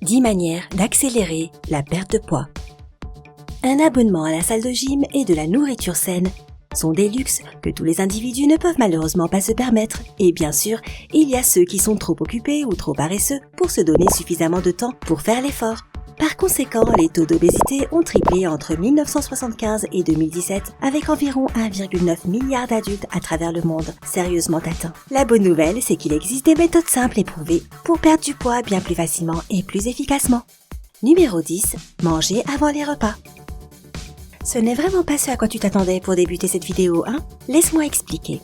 10 manières d'accélérer la perte de poids. Un abonnement à la salle de gym et de la nourriture saine sont des luxes que tous les individus ne peuvent malheureusement pas se permettre. Et bien sûr, il y a ceux qui sont trop occupés ou trop paresseux pour se donner suffisamment de temps pour faire l'effort. Par conséquent, les taux d'obésité ont triplé entre 1975 et 2017 avec environ 1,9 milliard d'adultes à travers le monde sérieusement atteints. La bonne nouvelle, c'est qu'il existe des méthodes simples et prouvées pour perdre du poids bien plus facilement et plus efficacement. Numéro 10. Manger avant les repas. Ce n'est vraiment pas ce à quoi tu t'attendais pour débuter cette vidéo, hein? Laisse-moi expliquer.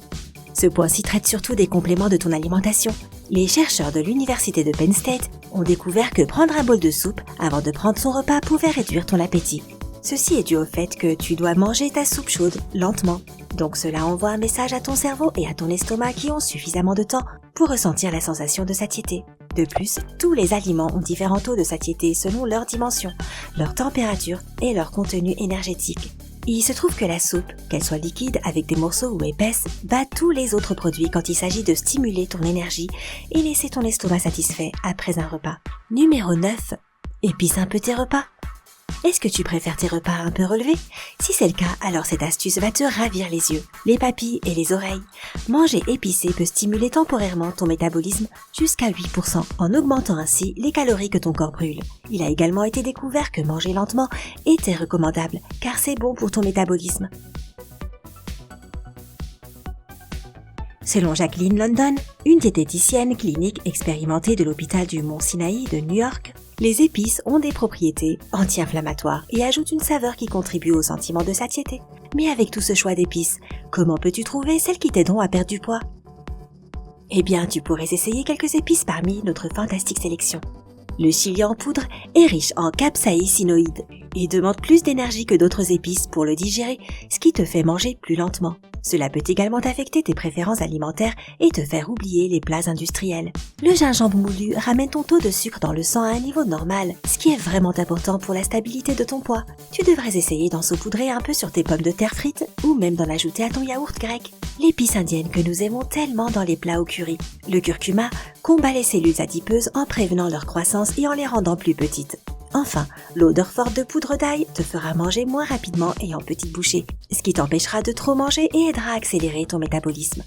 Ce point-ci traite surtout des compléments de ton alimentation. Les chercheurs de l'université de Penn State ont découvert que prendre un bol de soupe avant de prendre son repas pouvait réduire ton appétit. Ceci est dû au fait que tu dois manger ta soupe chaude lentement. Donc cela envoie un message à ton cerveau et à ton estomac qui ont suffisamment de temps pour ressentir la sensation de satiété. De plus, tous les aliments ont différents taux de satiété selon leur dimension, leur température et leur contenu énergétique. Il se trouve que la soupe, qu'elle soit liquide avec des morceaux ou épaisse, bat tous les autres produits quand il s'agit de stimuler ton énergie et laisser ton estomac satisfait après un repas. Numéro 9. Épice un peu tes repas. Est-ce que tu préfères tes repas un peu relevés? Si c'est le cas, alors cette astuce va te ravir les yeux, les papilles et les oreilles. Manger épicé peut stimuler temporairement ton métabolisme jusqu'à 8%, en augmentant ainsi les calories que ton corps brûle. Il a également été découvert que manger lentement était recommandable, car c'est bon pour ton métabolisme. Selon Jacqueline London, une diététicienne clinique expérimentée de l'hôpital du Mont Sinaï de New York, les épices ont des propriétés anti-inflammatoires et ajoutent une saveur qui contribue au sentiment de satiété. Mais avec tout ce choix d'épices, comment peux-tu trouver celles qui t'aideront à perdre du poids? Eh bien, tu pourrais essayer quelques épices parmi notre fantastique sélection. Le chili en poudre est riche en capsaïcinoïdes et demande plus d'énergie que d'autres épices pour le digérer, ce qui te fait manger plus lentement. Cela peut également affecter tes préférences alimentaires et te faire oublier les plats industriels. Le gingembre moulu ramène ton taux de sucre dans le sang à un niveau normal, ce qui est vraiment important pour la stabilité de ton poids. Tu devrais essayer d'en saupoudrer un peu sur tes pommes de terre frites ou même d'en ajouter à ton yaourt grec. L'épice indienne que nous aimons tellement dans les plats au curry. Le curcuma combat les cellules adipeuses en prévenant leur croissance et en les rendant plus petites. Enfin, l'odeur forte de poudre d'ail te fera manger moins rapidement et en petites bouchées, ce qui t'empêchera de trop manger et aidera à accélérer ton métabolisme.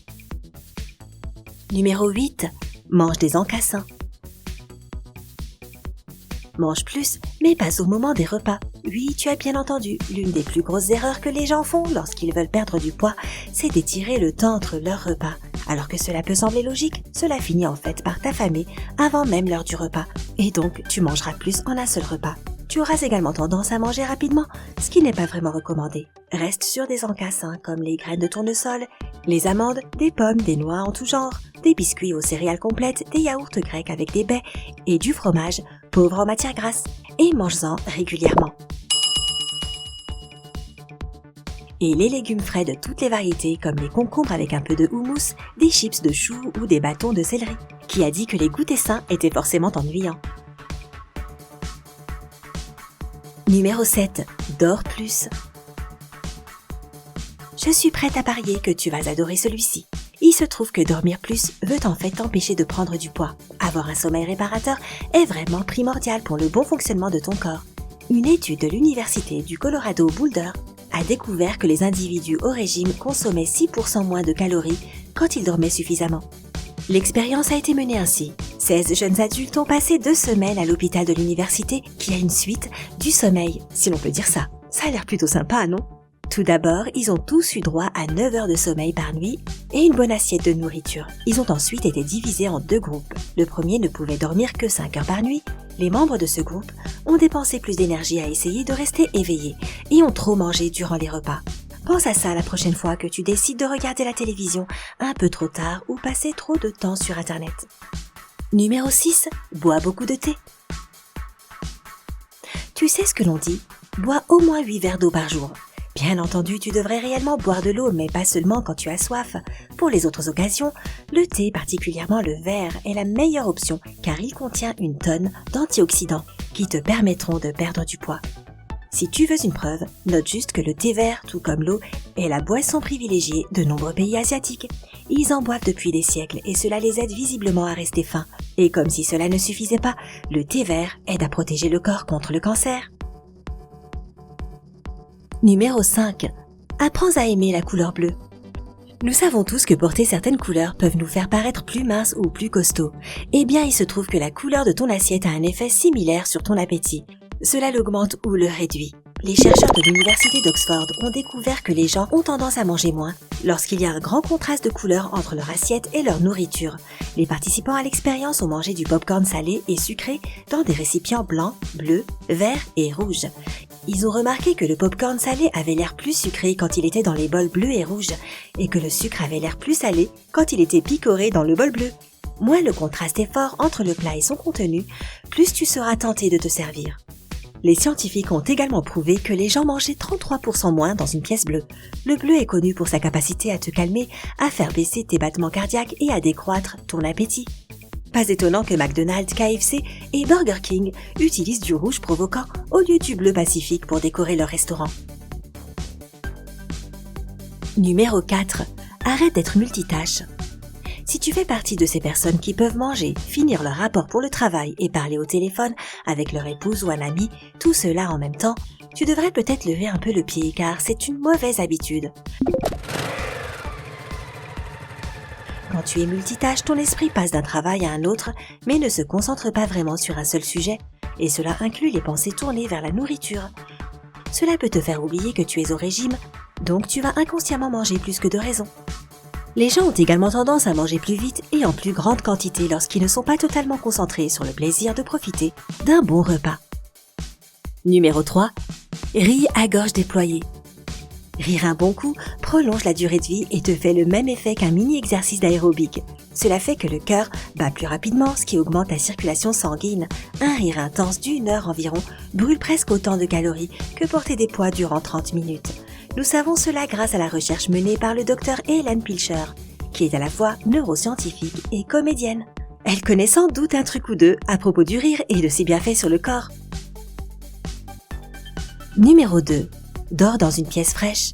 Numéro 8. Mange des encassins. Mange plus, mais pas au moment des repas. Oui, tu as bien entendu, l'une des plus grosses erreurs que les gens font lorsqu'ils veulent perdre du poids, c'est d'étirer le temps entre leurs repas. Alors que cela peut sembler logique, cela finit en fait par t'affamer avant même l'heure du repas. Et donc, tu mangeras plus en un seul repas. Tu auras également tendance à manger rapidement, ce qui n'est pas vraiment recommandé. Reste sur des encassins comme les graines de tournesol, les amandes, des pommes, des noix en tout genre, des biscuits aux céréales complètes, des yaourts grecs avec des baies et du fromage, pauvre en matières grasses. Et mange-en régulièrement. Et les légumes frais de toutes les variétés comme les concombres avec un peu de houmous, des chips de choux ou des bâtons de céleri. Qui a dit que les goûters sains étaient forcément ennuyants? Numéro 7. Dors plus. Je suis prête à parier que tu vas adorer celui-ci. Il se trouve que dormir plus veut en fait t'empêcher de prendre du poids. Avoir un sommeil réparateur est vraiment primordial pour le bon fonctionnement de ton corps. Une étude de l'université du Colorado Boulder a découvert que les individus au régime consommaient 6% moins de calories quand ils dormaient suffisamment. L'expérience a été menée ainsi. 16 jeunes adultes ont passé 2 semaines à l'hôpital de l'université qui a une suite du sommeil, si l'on peut dire ça. Ça a l'air plutôt sympa, non? Tout d'abord, ils ont tous eu droit à 9 heures de sommeil par nuit et une bonne assiette de nourriture. Ils ont ensuite été divisés en 2 groupes. Le premier ne pouvait dormir que 5 heures par nuit. Les membres de ce groupe ont dépensé plus d'énergie à essayer de rester éveillés et ont trop mangé durant les repas. Pense à ça la prochaine fois que tu décides de regarder la télévision un peu trop tard ou passer trop de temps sur Internet. Numéro 6. Bois beaucoup de thé. Tu sais ce que l'on dit? Bois au moins 8 verres d'eau par jour. Bien entendu, tu devrais réellement boire de l'eau, mais pas seulement quand tu as soif. Pour les autres occasions, le thé, particulièrement le vert, est la meilleure option car il contient une tonne d'antioxydants qui te permettront de perdre du poids. Si tu veux une preuve, note juste que le thé vert, tout comme l'eau, est la boisson privilégiée de nombreux pays asiatiques. Ils en boivent depuis des siècles et cela les aide visiblement à rester fins. Et comme si cela ne suffisait pas, le thé vert aide à protéger le corps contre le cancer. Numéro 5. Apprends à aimer la couleur bleue. Nous savons tous que porter certaines couleurs peuvent nous faire paraître plus minces ou plus costauds. Eh bien, il se trouve que la couleur de ton assiette a un effet similaire sur ton appétit. Cela l'augmente ou le réduit. Les chercheurs de l'université d'Oxford ont découvert que les gens ont tendance à manger moins lorsqu'il y a un grand contraste de couleurs entre leur assiette et leur nourriture. Les participants à l'expérience ont mangé du popcorn salé et sucré dans des récipients blancs, bleus, verts et rouges. Ils ont remarqué que le popcorn salé avait l'air plus sucré quand il était dans les bols bleus et rouges et que le sucre avait l'air plus salé quand il était picoré dans le bol bleu. Moins le contraste est fort entre le plat et son contenu, plus tu seras tenté de te servir. Les scientifiques ont également prouvé que les gens mangeaient 33% moins dans une pièce bleue. Le bleu est connu pour sa capacité à te calmer, à faire baisser tes battements cardiaques et à décroître ton appétit. Pas étonnant que McDonald's, KFC et Burger King utilisent du rouge provoquant au lieu du bleu pacifique pour décorer leur restaurant. Numéro 4. Arrête d'être multitâche. Si tu fais partie de ces personnes qui peuvent manger, finir leur rapport pour le travail et parler au téléphone avec leur épouse ou un ami, tout cela en même temps, tu devrais peut-être lever un peu le pied car c'est une mauvaise habitude. Quand tu es multitâche, ton esprit passe d'un travail à un autre, mais ne se concentre pas vraiment sur un seul sujet, et cela inclut les pensées tournées vers la nourriture. Cela peut te faire oublier que tu es au régime, donc tu vas inconsciemment manger plus que de raison. Les gens ont également tendance à manger plus vite et en plus grande quantité lorsqu'ils ne sont pas totalement concentrés sur le plaisir de profiter d'un bon repas. Numéro 3. Ris à gorge déployée. Rire un bon coup prolonge la durée de vie et te fait le même effet qu'un mini-exercice d'aérobic. Cela fait que le cœur bat plus rapidement, ce qui augmente la circulation sanguine. Un rire intense d'1 heure environ brûle presque autant de calories que porter des poids durant 30 minutes. Nous savons cela grâce à la recherche menée par le docteur Helen Pilcher, qui est à la fois neuroscientifique et comédienne. Elle connaît sans doute un truc ou deux à propos du rire et de ses bienfaits sur le corps. Numéro 2. Dors dans une pièce fraîche.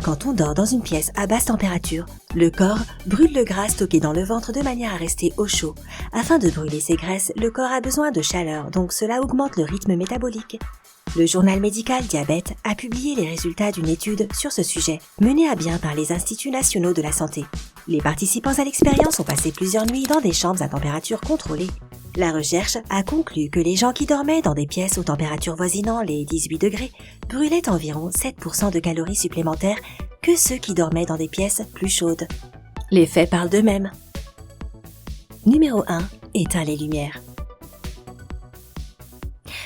Quand on dort dans une pièce à basse température, le corps brûle le gras stocké dans le ventre de manière à rester au chaud. Afin de brûler ces graisses, le corps a besoin de chaleur, donc cela augmente le rythme métabolique. Le journal médical Diabète a publié les résultats d'une étude sur ce sujet, menée à bien par les Instituts nationaux de la santé. Les participants à l'expérience ont passé plusieurs nuits dans des chambres à température contrôlée. La recherche a conclu que les gens qui dormaient dans des pièces aux températures voisinant les 18 degrés brûlaient environ 7% de calories supplémentaires que ceux qui dormaient dans des pièces plus chaudes. Les faits parlent d'eux-mêmes. Numéro 1. Éteins les lumières.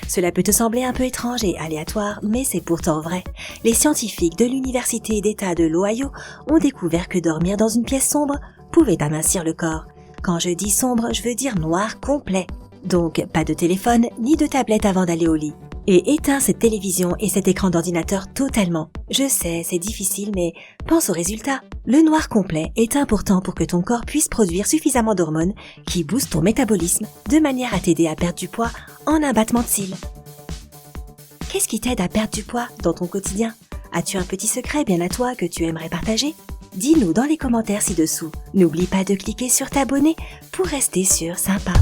Cela peut te sembler un peu étrange et aléatoire, mais c'est pourtant vrai. Les scientifiques de l'Université d'État de l'Ohio ont découvert que dormir dans une pièce sombre pouvait amincir le corps. Quand je dis sombre, je veux dire noir complet. Donc, pas de téléphone ni de tablette avant d'aller au lit. Et éteins cette télévision et cet écran d'ordinateur totalement. Je sais, c'est difficile, mais pense au résultat. Le noir complet est important pour que ton corps puisse produire suffisamment d'hormones qui boostent ton métabolisme de manière à t'aider à perdre du poids en un battement de cils. Qu'est-ce qui t'aide à perdre du poids dans ton quotidien? As-tu un petit secret bien à toi que tu aimerais partager? Dis-nous dans les commentaires ci-dessous. N'oublie pas de cliquer sur t'abonner pour rester sur Sympa.